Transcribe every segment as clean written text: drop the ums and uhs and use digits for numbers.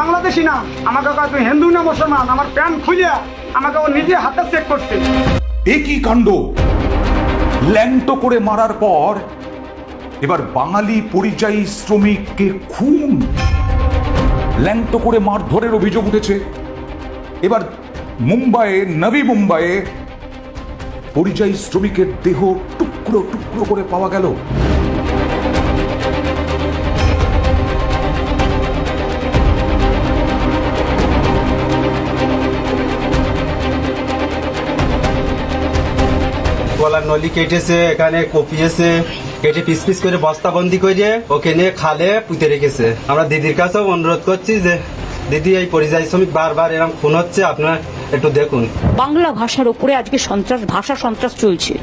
বাংলাদেশি না, আমাকে কয় তুই হিন্দু না মুসলমান, আমার প্যান্ট খুলে আমাকে ও নিজে হাতে চেক করছে। একই কাণ্ড, ল্যাংটো করে মারার পর এবার বাঙালি পরিযায়ী শ্রমিককে খুন, ল্যাংটো করে মারধরের অভিযোগ উঠেছে। এবার মুম্বাইয়ে, নবী মুম্বাইয়ে পরিযায়ী শ্রমিকের দেহ টুকরো টুকরো করে পাওয়া গেল। গলার নলি কেটেছে, এখানে কপিয়েছে, কেটে পিস পিস করে বস্তাবন্দি করে ওকে নিয়ে খালে পুঁতে রেখেছে। আমরা দিদির কাছেও অনুরোধ করছি যে দিদি, এই পরিযায়ী শ্রমিক বারবার এরকম খুন হচ্ছে, আপনারা একটু দেখুন। বাংলা ভাষার উপরে আজকে ভাষা সন্ত্রাস চলছে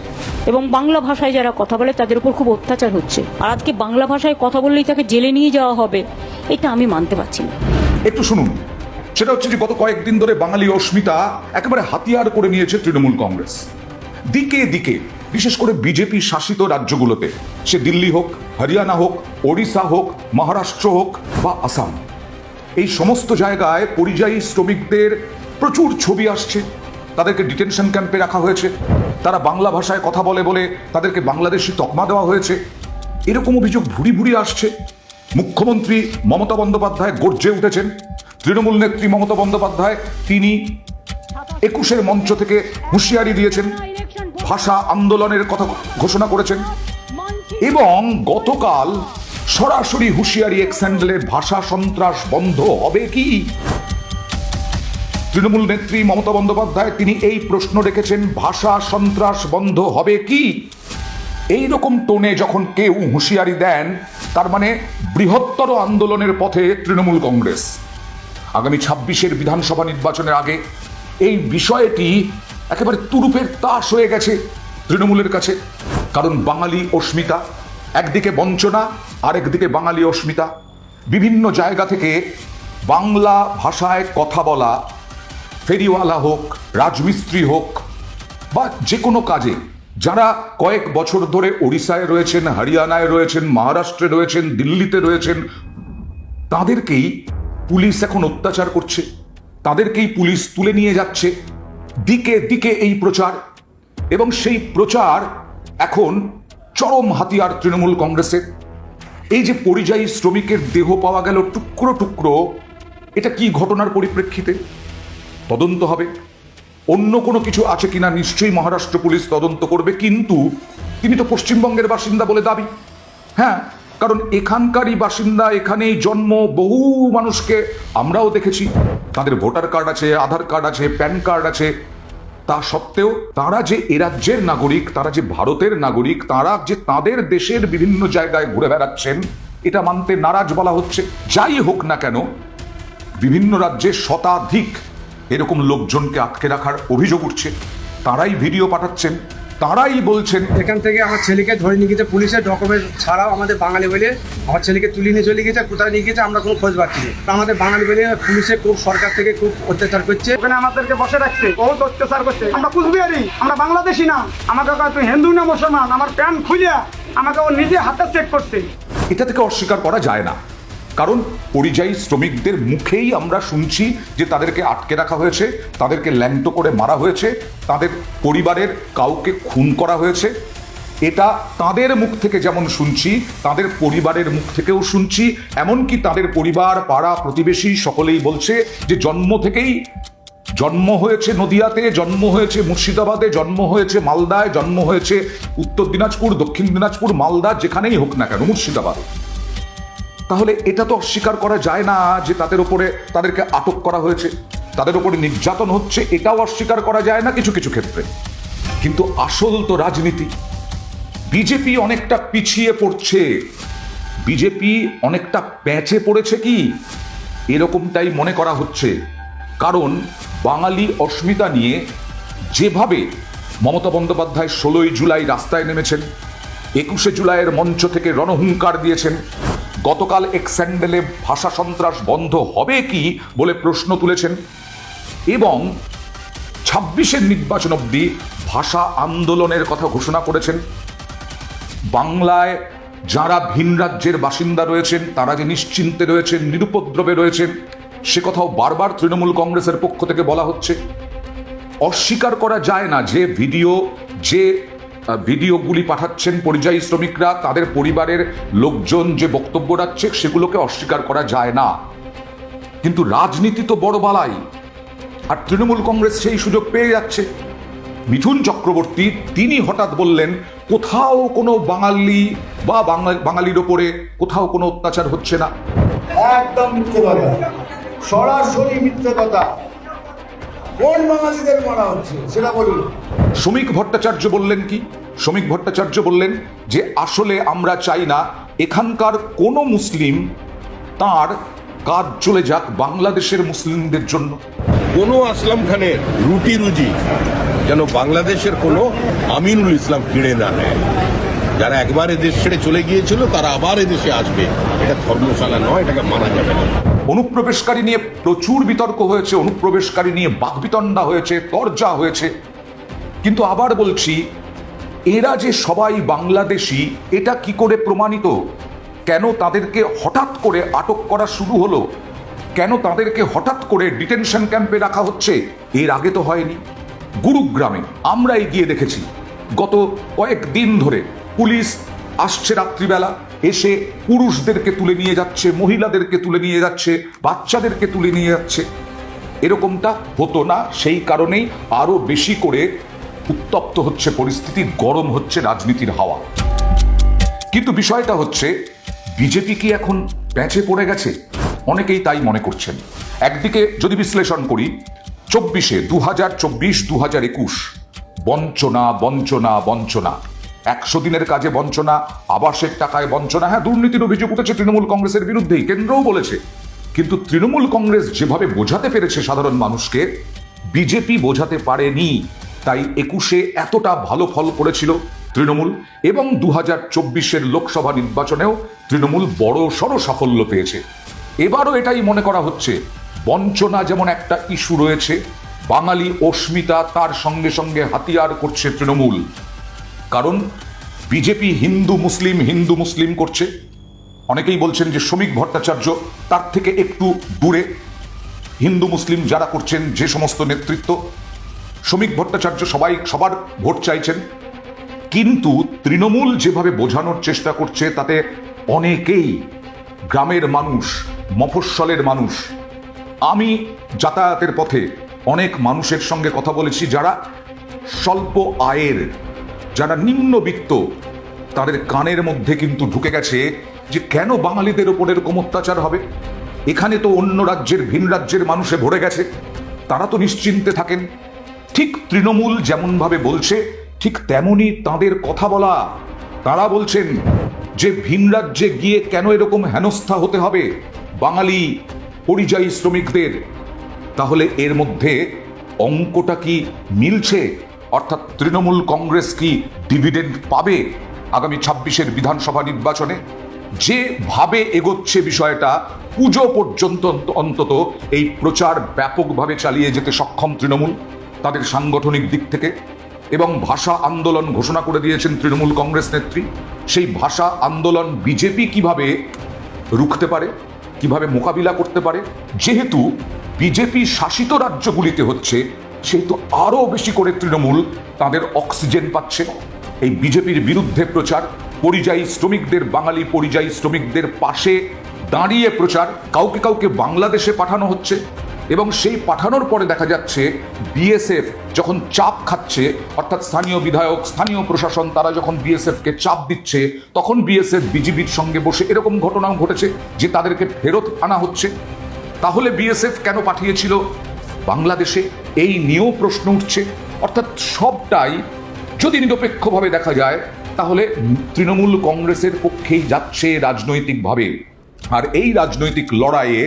এবং বাংলা ভাষায় যারা কথা বলে তাদের উপর খুব অত্যাচার হচ্ছে। আর আজকে বাংলা ভাষায় কথা বললেই তাকে জেলে নিয়ে যাওয়া হবে, এটা আমি মানতে পারছি না। একটু শুনুন, সেটা হচ্ছে যে গত কয়েকদিন ধরে বাঙালি অস্মিতা একেবারে হাতিয়ার করে নিয়েছে তৃণমূল কংগ্রেস। দিকে দিকে, বিশেষ করে বিজেপি শাসিত রাজ্যগুলোতে, সে দিল্লি হোক, হরিয়ানা হোক, ওড়িশা হোক, মহারাষ্ট্র হোক বা আসাম, এই সমস্ত জায়গায় পরিযায়ী শ্রমিকদের প্রচুর ছবি আসছে। তাদেরকে ডিটেনশন ক্যাম্পে রাখা হয়েছে, তারা বাংলা ভাষায় কথা বলে বলে তাদেরকে বাংলাদেশি তকমা দেওয়া হয়েছে, এরকম অভিযোগ ভুরি ভুরি আসছে। মুখ্যমন্ত্রী মমতা বন্দ্যোপাধ্যায় গর্জে উঠেছেন। তৃণমূল নেত্রী মমতা বন্দ্যোপাধ্যায় তিনি 21-এর মঞ্চ থেকে হুঁশিয়ারি দিয়েছেন, ভাষা আন্দোলনের কথা ঘোষণা করেছেন এবং গতকাল সরাসরি হুঁশিয়ারি এক স্যান্ডেলে, ভাষা সন্ত্রাস বন্ধ হবে কি? তৃণমূল নেত্রী মমতা বন্দ্যোপাধ্যায় তিনি এই প্রশ্ন রেখেছেন, ভাষা সন্ত্রাস বন্ধ হবে কি? এই রকম টোনে যখন কেউ হুঁশিয়ারি দেন, তার মানে বৃহত্তর আন্দোলনের পথে তৃণমূল কংগ্রেস। আগামী 26-এর বিধানসভা নির্বাচনের আগে এই বিষয়টি একেবারে তুরুপের তাস হয়ে গেছে তৃণমূলের কাছে। কারণ বাঙালি অস্মিতা, একদিকে বঞ্চনা, আরেকদিকে বাঙালি অস্মিতা। বিভিন্ন জায়গা থেকে বাংলা ভাষায় কথা বলা ফেরিওয়ালা হোক, রাজমিস্ত্রি হোক বা যে কোনো কাজে যারা কয়েক বছর ধরে ওড়িশায় রয়েছেন, হরিয়ানায় রয়েছেন, মহারাষ্ট্রে রয়েছেন, দিল্লিতে রয়েছেন, তাদেরকেই পুলিশ এখন অত্যাচার করছে, তাদেরকেই পুলিশ তুলে নিয়ে যাচ্ছে। দিকে দিকে এই প্রচার, এবং সেই প্রচার এখন চরম হাতিয়ার তৃণমূল কংগ্রেসের। এই যে পরিযায়ী শ্রমিকের দেহ পাওয়া গেল টুকরো টুকরো, এটা কি ঘটনার পরিপ্রেক্ষিতে? তদন্ত হবে। অন্য কোনো কিছু আছে কিনা নিশ্চয়ই মহারাষ্ট্র পুলিশ তদন্ত করবে, কিন্তু তিনি তো পশ্চিমবঙ্গের বাসিন্দা বলে দাবি। হ্যাঁ, কারণ এখানকারই বাসিন্দা, এখানেই জন্ম, বহু মানুষকে আমরাও দেখেছি, তাদের ভোটার কার্ড আছে, আধার কার্ড আছে, প্যান কার্ড আছে। তা সত্ত্বেও তারা যে এ রাজ্যের নাগরিক, তারা যে ভারতের নাগরিক, তারা যে তাদের দেশের বিভিন্ন জায়গায় ঘুরে বেড়াচ্ছেন, এটা মানতে নারাজ বলা হচ্ছে। যাই হোক না কেন, বিভিন্ন রাজ্যে শতাধিক এরকম লোকজনকে আটকে রাখার অভিযোগ উঠছে। তারাই ভিডিও পাঠাচ্ছেন, তারাই বলছেন এখান থেকে আমার ছেলেকে ধরে নিয়ে গেছে পুলিশের ডকুমেন্ট ছাড়াও, আমাদের বাঙালি বলে আমার ছেলেকে তুলে নিয়ে চলে গেছে। কোথায় নিয়ে গেছে আমরা কোনো খোঁজ পাচ্ছি না। আমাদের বাঙালি বলে পুলিশে খুব, সরকার থেকে খুব অত্যাচার করছে। ওখানে আমাদেরকে বসে রাখছে, বহুত অত্যাচার করছে। আমরা কুচবিহারি, আমরা বাংলাদেশি না, আমাকে কয় তুই হিন্দু না মুসলমান, আমার প্যান্ট খুলে আমাকে ও নিজে হাতে চেক করছে। এটা থেকে অস্বীকার করা যায় না, কারণ পরিযায়ী শ্রমিকদের মুখেই আমরা শুনছি যে তাদেরকে আটকে রাখা হয়েছে, তাদেরকে ল্যাংটো করে মারা হয়েছে, তাদের পরিবারের কাউকে খুন করা হয়েছে। এটা তাদের মুখ থেকে যেমন শুনছি, তাদের পরিবারের মুখ থেকেও শুনছি। এমনকি তাদের পরিবার, পাড়া প্রতিবেশী সকলেই বলছে যে জন্ম হয়েছে নদিয়াতে, জন্ম হয়েছে মুর্শিদাবাদে, জন্ম হয়েছে মালদায়, জন্ম হয়েছে উত্তর দিনাজপুর, দক্ষিণ দিনাজপুর, মালদা, যেখানেই হোক না কেন, মুর্শিদাবাদে। তাহলে এটা তো অস্বীকার করা যায় না যে তাদেরকে আটক করা হয়েছে, তাদের উপরে নির্যাতন হচ্ছে, এটাও অস্বীকার করা যায় না কিছু কিছু ক্ষেত্রে। কিন্তু আসল তো রাজনীতি। বিজেপি অনেকটা পিছিয়ে পড়ছে, বিজেপি অনেকটা প্যাঁচে পড়েছে কি, এরকমটাই মনে করা হচ্ছে। কারণ বাঙালি অস্মিতা নিয়ে যেভাবে মমতা বন্দ্যোপাধ্যায় 16ই জুলাই রাস্তায় নেমেছেন, 21শে জুলাইয়ের মঞ্চ থেকে রণহুঙ্কার দিয়েছেন, গতকাল এক স্যান্ডেলে ভাষা সন্ত্রাস বন্ধ হবে কি বলে প্রশ্ন তুলেছেন, এবং 26-এর নির্বাচন অবধি ভাষা আন্দোলনের কথা ঘোষণা করেছেন। বাংলায় যারা ভিন রাজ্যের বাসিন্দা রয়েছেন তারা যে নিশ্চিন্তে রয়েছেন, নিরুপদ্রবে রয়েছেন, সে কথাও বারবার তৃণমূল কংগ্রেসের পক্ষ থেকে বলা হচ্ছে। অস্বীকার করা যায় না যে ভিডিওগুলি পাঠাচ্ছেন পরিযায়ী শ্রমিকরা, তাদের পরিবারের লোকজন যে বক্তব্য রাখছে সেগুলোকে অস্বীকার করা যায় না, কিন্তু রাজনীতি তো বড় বালাই, আর তৃণমূল কংগ্রেস সেই সুযোগ পেয়ে যাচ্ছে। মিঠুন চক্রবর্তী তিনি হঠাৎ বললেন কোথাও কোনো বাঙালি বা বাঙালির ওপরে কোথাও কোনো অত্যাচার হচ্ছে না। একদম মিথ্যে কথা, সরাসরি মিথ্যে কথা। কোন বাঙালিদের মারা হচ্ছে সেটা বলুন। শ্রমিক ভট্টাচার্য বললেন কি? শ্রমিক ভট্টাচার্য বললেন যে আসলে আমরা চাই না এখানকার কোনো মুসলিম তার কাজ চলে যাক বাংলাদেশের মুসলিমদের জন্য। কোনো আসলাম খানের রুটি রুজি যেন বাংলাদেশের কোনো আমিনুল ইসলাম কিনে না নেয়। যারা একবার এদেশ ছেড়ে চলে গিয়েছিল তারা আবার এদেশে আসবে, এটা ধর্মশালা নয়, এটাকে মানা যাবে না। অনুপ্রবেশকারী নিয়ে প্রচুর বিতর্ক হয়েছে, অনুপ্রবেশকারী নিয়ে বাকবিতণ্ডা হয়েছে, তরজা হয়েছে, কিন্তু আবার বলছি এরা যে সবাই বাংলাদেশি এটা কি করে প্রমাণিত? কেন তাদেরকে হঠাৎ করে আটক করা শুরু হলো? কেন তাদেরকে হঠাৎ করে ডিটেনশন ক্যাম্পে রাখা হচ্ছে? এর আগে তো হয়নি। গুরুগ্রামে আমরা গিয়ে দেখেছি গত কয়েকদিন ধরে পুলিশ আসছে রাত্রিবেলা, এসে পুরুষদেরকে তুলে নিয়ে যাচ্ছে, মহিলাদেরকে তুলে নিয়ে যাচ্ছে, বাচ্চাদেরকে তুলে নিয়ে যাচ্ছে। এরকমটা হতো না, সেই কারণেই আরো বেশি করে উত্তপ্ত হচ্ছে পরিস্থিতি, গরম হচ্ছে রাজনীতির হাওয়া। কিন্তু বিষয়টা হচ্ছে বিজেপি কি এখন প্যাঁচে পড়ে গেছে? অনেকেই তাই মনে করছেন। একদিকে যদি বিশ্লেষণ করি 2024-2021 বঞ্চনা বঞ্চনা বঞ্চনা, 100 দিনের কাজে বঞ্চনা, আবাসের টাকায় বঞ্চনা, হ্যাঁ দুর্নীতির অভিযোগ উঠেছে তৃণমূল কংগ্রেসের বিরুদ্ধেই, কেন্দ্রও বলেছে, কিন্তু তৃণমূল কংগ্রেস যেভাবে বোঝাতে পেরেছে সাধারণ মানুষকে বিজেপি বোঝাতে পারেনি। তাই 21-এ এতটা ভালো ফল করেছিল তৃণমূল, এবং 2024-এর লোকসভা নির্বাচনেও তৃণমূল বড় সড় সাফল্য পেয়েছে। এবারও এটাই মনে করা হচ্ছে বঞ্চনা যেমন একটা ইস্যু রয়েছে, বাঙালি অস্মিতা তার সঙ্গে সঙ্গে হাতিয়ার করছে তৃণমূল। কারণ বিজেপি হিন্দু মুসলিম করছে। অনেকেই বলছেন যে শ্রমিক ভট্টাচার্য তার থেকে একটু দূরে, হিন্দু মুসলিম যারা করছেন যে সমস্ত নেতৃত্ব, শ্রমিক ভট্টাচার্য সবার ভোট চাইছেন, কিন্তু তৃণমূল যেভাবে বোঝানোর চেষ্টা করছে তাতে অনেকেই গ্রামের মানুষ, মফস্বলের মানুষ, আমি যাতায়াতের পথে অনেক মানুষের সঙ্গে কথা বলেছি যারা স্বল্প আয়ের, যারা নিম্নবিত্ত, তাদের কানের মধ্যে কিন্তু ঢুকে গেছে যে কেন বাঙালিদের ওপর এরকম অত্যাচার হবে? এখানে তো অন্য রাজ্যের, ভিন রাজ্যের মানুষে ভরে গেছে, তারা তো নিশ্চিন্তে থাকেন। ঠিক তৃণমূল যেমনভাবে বলছে ঠিক তেমনই তাদের কথা বলা। তারা বলছেন যে ভিন রাজ্যে গিয়ে কেন এরকম হেনস্থা হতে হবে বাঙালি পরিযায়ী শ্রমিকদের? তাহলে এর মধ্যে অঙ্কটা কি মিলছে? অর্থাৎ তৃণমূল কংগ্রেস কি ডিভিডেন্ড পাবে আগামী 26-এর বিধানসভা নির্বাচনে? যেভাবে এগোচ্ছে বিষয়টা, পুজো পর্যন্ত অন্তত এই প্রচার ব্যাপকভাবে চালিয়ে যেতে সক্ষম তৃণমূল তাদের সাংগঠনিক দিক থেকে, এবং ভাষা আন্দোলন ঘোষণা করে দিয়েছেন তৃণমূল কংগ্রেস নেত্রী। সেই ভাষা আন্দোলন বিজেপি কিভাবে রুখতে পারে, কিভাবে মোকাবিলা করতে পারে? যেহেতু বিজেপি শাসিত রাজ্যগুলিতে হচ্ছে, সেহেতু আরো বেশি করে তৃণমূল তাদের অক্সিজেন পাচ্ছে। এই বিজেপির বিরুদ্ধে প্রচার, পরিযায়ী শ্রমিকদের, বাঙালি পরিযায়ী শ্রমিকদের পাশে দাঁড়িয়ে প্রচার, কাউকে কাউকে বাংলাদেশে পাঠানো হচ্ছে, এবং সেই পাঠানোর পরে দেখা যাচ্ছে বিএসএফ যখন চাপ খাচ্ছে, অর্থাৎ স্থানীয় বিধায়ক, স্থানীয় প্রশাসন তারা যখন বিএসএফকে চাপ দিচ্ছে, তখন বিএসএফ বিজিবির সঙ্গে বসে এরকম ঘটনাও ঘটেছে যে তাদেরকে ফেরত আনা হচ্ছে। তাহলে বিএসএফ কেন পাঠিয়েছিল বাংলাদেশে? এই নিয়েও প্রশ্ন উঠছে। অর্থাৎ সবটাই যদি নিরপেক্ষভাবে দেখা যায় তাহলে তৃণমূল কংগ্রেসের পক্ষেই যাচ্ছে রাজনৈতিকভাবে, আর এই রাজনৈতিক লড়াইয়ে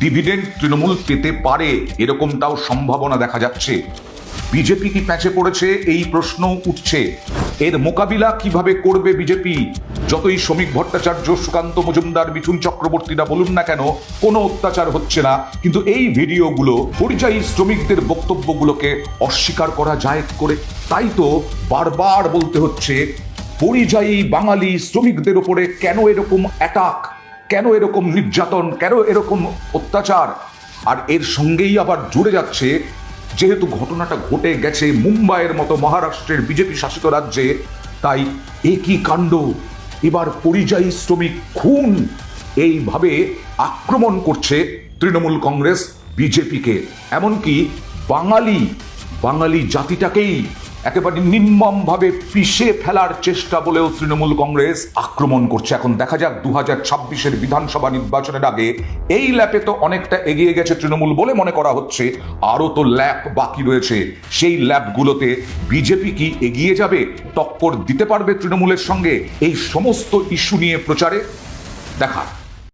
ডিভিডেন্ড তৃণমূল পেতে পারে এরকমটাও সম্ভাবনা দেখা যাচ্ছে। বিজেপি কি প্যাঁচে পড়েছে এই প্রশ্ন উঠছে। এর মোকাবিলা কিভাবে করবে বিজেপি? যতই শ্রমিক ভট্টাচার্য, সুকান্ত মজুমদার, মিঠুন চক্রবর্তীরা বলুন না কেন কোনো অত্যাচার হচ্ছে না, কিন্তু এই ভিডিওগুলো পরিযায়ী শ্রমিকদের বক্তব্যগুলোকে অস্বীকার করা যায় করে? তাই তো বারবার বলতে হচ্ছে পরিযায়ী বাঙালি শ্রমিকদের উপরে কেন এরকম অ্যাটাক, কেন এরকম নির্যাতন, কেন এরকম অত্যাচার? আর এর সঙ্গেই আবার জুড়ে যাচ্ছে, যেহেতু ঘটনাটা ঘটে গেছে মুম্বাইয়ের মতো মহারাষ্ট্রের বিজেপি শাসিত রাজ্যে, তাই একই কাণ্ড, এবার পরিযায়ী শ্রমিক খুন, এইভাবে আক্রমণ করছে তৃণমূল কংগ্রেস বিজেপিকে। এমনকি বাঙালি জাতিটাকেই একেবারে নির্মমভাবে পিষে ফেলার চেষ্টা বলেও তৃণমূল কংগ্রেস আক্রমণ করছে। এখন দেখা যাক 2026-এর বিধানসভা নির্বাচনের আগে এই ল্যাপে তো অনেকটা এগিয়ে গেছে তৃণমূল বলে মনে করা হচ্ছে, আরও তো ল্যাপ বাকি রয়েছে। সেই ল্যাপগুলোতে বিজেপি কি এগিয়ে যাবে, টক্কর দিতে পারবে তৃণমূলের সঙ্গে এই সমস্ত ইস্যু নিয়ে প্রচারে? দেখা